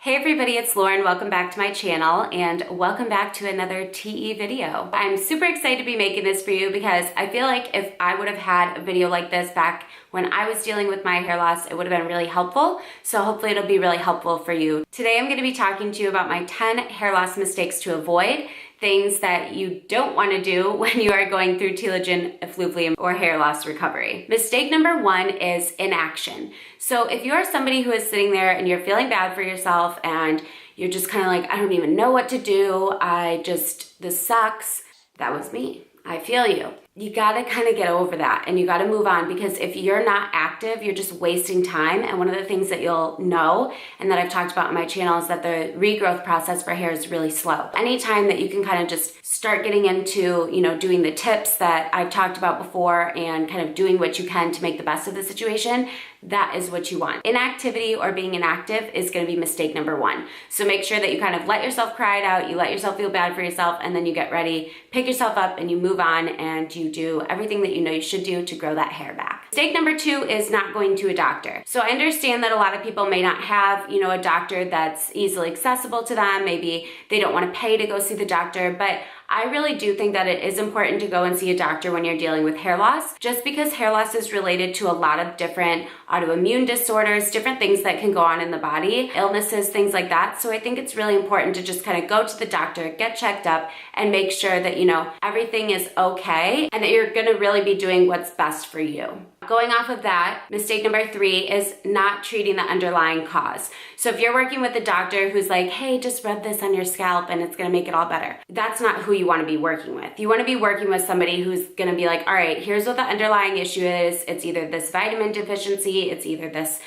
Hey everybody, it's Lauren. Welcome back to my channel and welcome back to another TE video. I'm super excited to be making this for you because I feel like if I would have had a video like this back when I was dealing with my hair loss, it would have been really helpful. So hopefully it'll be really helpful for you. Today I'm going to be talking to you about my 10 hair loss mistakes to avoid, things that you don't want to do when you are going through telogen effluvium or hair loss recovery. Mistake number 1 is inaction. So if you are somebody who is sitting there and you're feeling bad for yourself and you're just kind of like, I don't even know what to do, this sucks, that was me. I feel you. You gotta kind of get over that and you gotta move on, because if you're not active, you're just wasting time. And one of the things that you'll know and that I've talked about on my channel is that the regrowth process for hair is really slow. Anytime that you can kind of just start getting into, doing the tips that I've talked about before and kind of doing what you can to make the best of the situation, that is what you want. Inactivity or being inactive is going to be mistake number 1. So make sure that you kind of let yourself cry it out, you let yourself feel bad for yourself, and then you get ready, pick yourself up, and you move on and you do everything that you know you should do to grow that hair back. Mistake number 2 is not going to a doctor. So I understand that a lot of people may not have, a doctor that's easily accessible to them. Maybe they don't want to pay to go see the doctor, but I really do think that it is important to go and see a doctor when you're dealing with hair loss, just because hair loss is related to a lot of different autoimmune disorders, different things that can go on in the body, illnesses, things like that. So I think it's really important to just kind of go to the doctor, get checked up, and make sure that, everything is okay and that you're going to really be doing what's best for you. Going off of that, mistake number 3 is not treating the underlying cause. So if you're working with a doctor who's like, hey, just rub this on your scalp and it's gonna make it all better, that's not who you wanna be working with. You wanna be working with somebody who's gonna be like, all right, here's what the underlying issue is. It's either this vitamin deficiency, it's either this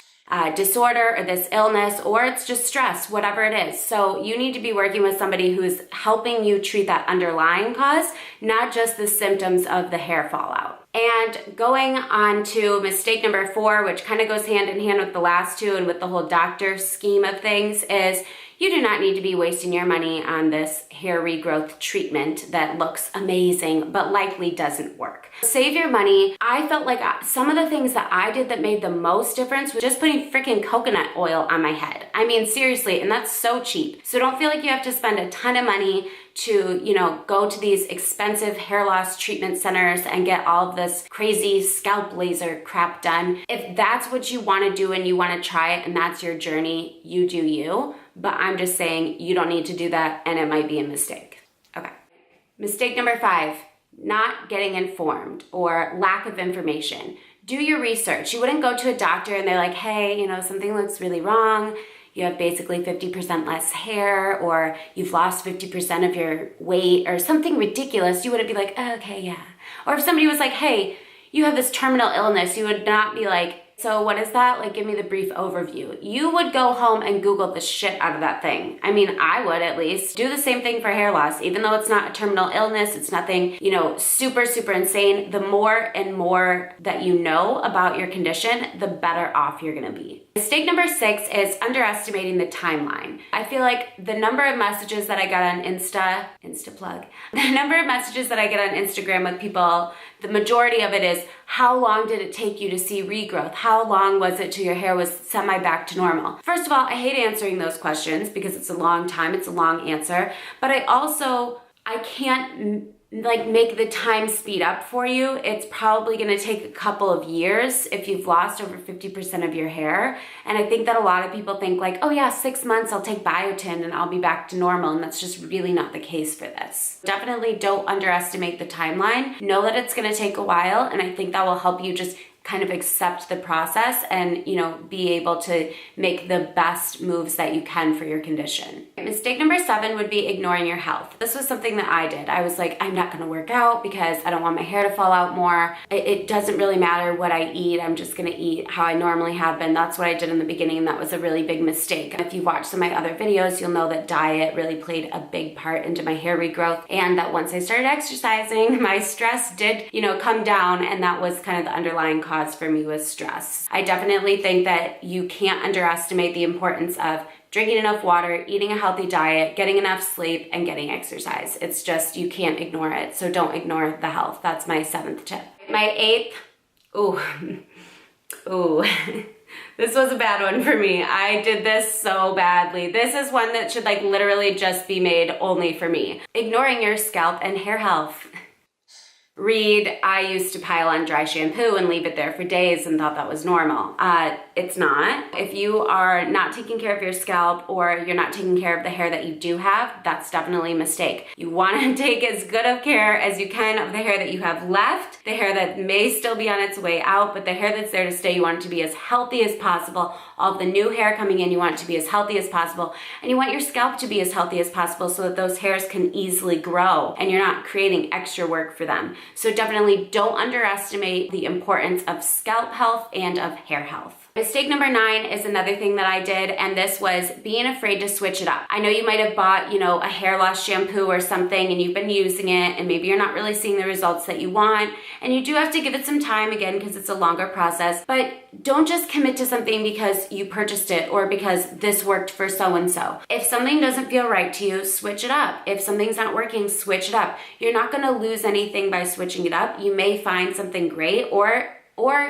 disorder or this illness, or it's just stress, whatever it is. So you need to be working with somebody who's helping you treat that underlying cause, not just the symptoms of the hair fallout. And going on to mistake number 4, which kind of goes hand in hand with the last 2 and with the whole doctor scheme of things, is you do not need to be wasting your money on this hair regrowth treatment that looks amazing but likely doesn't work. Save your money. I felt like some of the things that I did that made the most difference was just putting freaking coconut oil on my head. I mean, seriously, and that's so cheap. So don't feel like you have to spend a ton of money to, go to these expensive hair loss treatment centers and get all of this crazy scalp laser crap done. If that's what you want to do and you want to try it and that's your journey, you do you. But I'm just saying you don't need to do that and it might be a mistake. Okay. Mistake number 5, not getting informed or lack of information. Do your research. You wouldn't go to a doctor and they're like, hey, something looks really wrong. You have basically 50% less hair, or you've lost 50% of your weight, or something ridiculous. You wouldn't be like, oh, okay, yeah. Or if somebody was like, hey, you have this terminal illness, you would not be like, so what is that? Like, give me the brief overview. You would go home and Google the shit out of that thing. I mean, I would at least. Do the same thing for hair loss. Even though it's not a terminal illness, it's nothing, super, super insane. The more and more that you know about your condition, the better off you're gonna be. Mistake number 6 is underestimating the timeline. I feel like the number of messages that I got on Insta plug, the number of messages that I get on Instagram with people, the majority of it is, how long did it take you to see regrowth? How long was it till your hair was semi back to normal? First of all, I hate answering those questions because it's a long time, it's a long answer, but I can't make the time speed up for you. It's probably gonna take a couple of years if you've lost over 50% of your hair. And I think that a lot of people think like, oh yeah, 6 months, I'll take biotin and I'll be back to normal. And that's just really not the case for this. Definitely don't underestimate the timeline. Know that it's gonna take a while, and I think that will help you just kind of accept the process and, be able to make the best moves that you can for your condition. Mistake number 7 would be ignoring your health. This was something that I did. I was like, I'm not gonna work out because I don't want my hair to fall out more. It doesn't really matter what I eat. I'm just gonna eat how I normally have been. That's what I did in the beginning, and that was a really big mistake. If you watch some of my other videos, you'll know that diet really played a big part into my hair regrowth, and that once I started exercising, my stress did, come down, and that was kind of the underlying cause for me was stress. I definitely think that you can't underestimate the importance of drinking enough water, eating a healthy diet, getting enough sleep, and getting exercise. It's just, you can't ignore it. So don't ignore the health. That's my 7th tip. My 8th, This was a bad one for me. I did this so badly. This is one that should like literally just be made only for me. Ignoring your scalp and hair health. Read, I used to pile on dry shampoo and leave it there for days and thought that was normal. It's not. If you are not taking care of your scalp or you're not taking care of the hair that you do have, that's definitely a mistake. You want to take as good of care as you can of the hair that you have left, the hair that may still be on its way out, but the hair that's there to stay, you want it to be as healthy as possible. All of the new hair coming in, you want it to be as healthy as possible. And you want your scalp to be as healthy as possible so that those hairs can easily grow and you're not creating extra work for them. So definitely don't underestimate the importance of scalp health and of hair health. Mistake number 9 is another thing that I did, and this was being afraid to switch it up. I know you might have bought, a hair loss shampoo or something and you've been using it and maybe you're not really seeing the results that you want, and you do have to give it some time again because it's a longer process, but don't just commit to something because you purchased it or because this worked for so-and-so. If something doesn't feel right to you, switch it up. If something's not working, switch it up. You're not gonna lose anything by switching it up. You may find something great or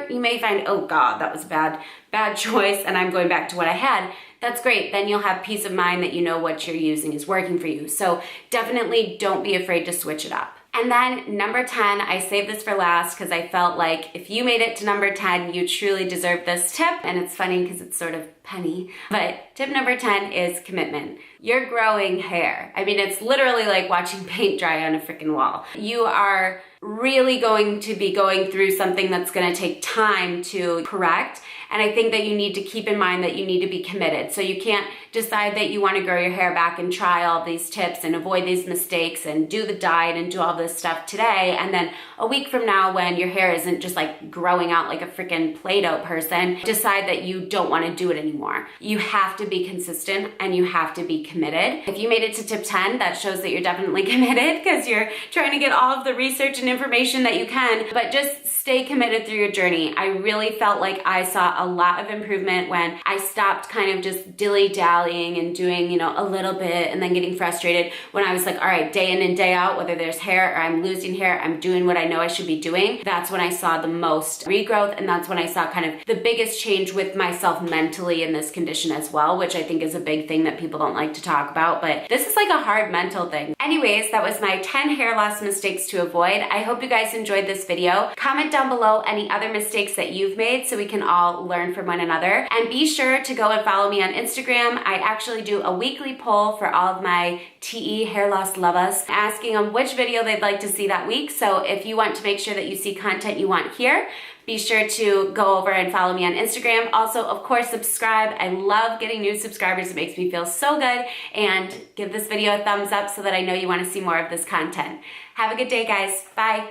you may find, oh God, that was a bad choice and I'm going back to what I had. That's great. Then you'll have peace of mind that you know what you're using is working for you. So definitely don't be afraid to switch it up. And then number 10, I saved this for last because I felt like if you made it to number 10, you truly deserve this tip. And it's funny because it's sort of penny. But tip number 10 is commitment. You're growing hair. I mean, it's literally like watching paint dry on a freaking wall. You are really going to be going through something that's going to take time to correct. And I think that you need to keep in mind that you need to be committed. So you can't decide that you want to grow your hair back and try all these tips and avoid these mistakes and do the diet and do all this stuff today. And then a week from now, when your hair isn't just like growing out like a freaking Play-Doh person, decide that you don't want to do it anymore. You have to be consistent and you have to be committed. If you made it to tip 10, that shows that you're definitely committed because you're trying to get all of the research and information that you can, but just stay committed through your journey. I really felt like I saw a lot of improvement when I stopped kind of just dilly-dallying and doing, a little bit and then getting frustrated. When I was like, all right, day in and day out, whether there's hair or I'm losing hair, I'm doing what I know I should be doing. That's when I saw the most regrowth, and that's when I saw kind of the biggest change with myself mentally in this condition as well, which I think is a big thing that people don't like to talk about, but this is like a hard mental thing. Anyways, that was my 10 hair loss mistakes to avoid. I hope you guys enjoyed this video. Comment down below any other mistakes that you've made so we can all learn from one another. And be sure to go and follow me on Instagram. I actually do a weekly poll for all of my TE hair loss lovers, asking them which video they'd like to see that week. So if you want to make sure that you see content you want here, be sure to go over and follow me on Instagram. Also, of course, subscribe. I love getting new subscribers. It makes me feel so good. And give this video a thumbs up so that I know you want to see more of this content. Have a good day, guys. Bye.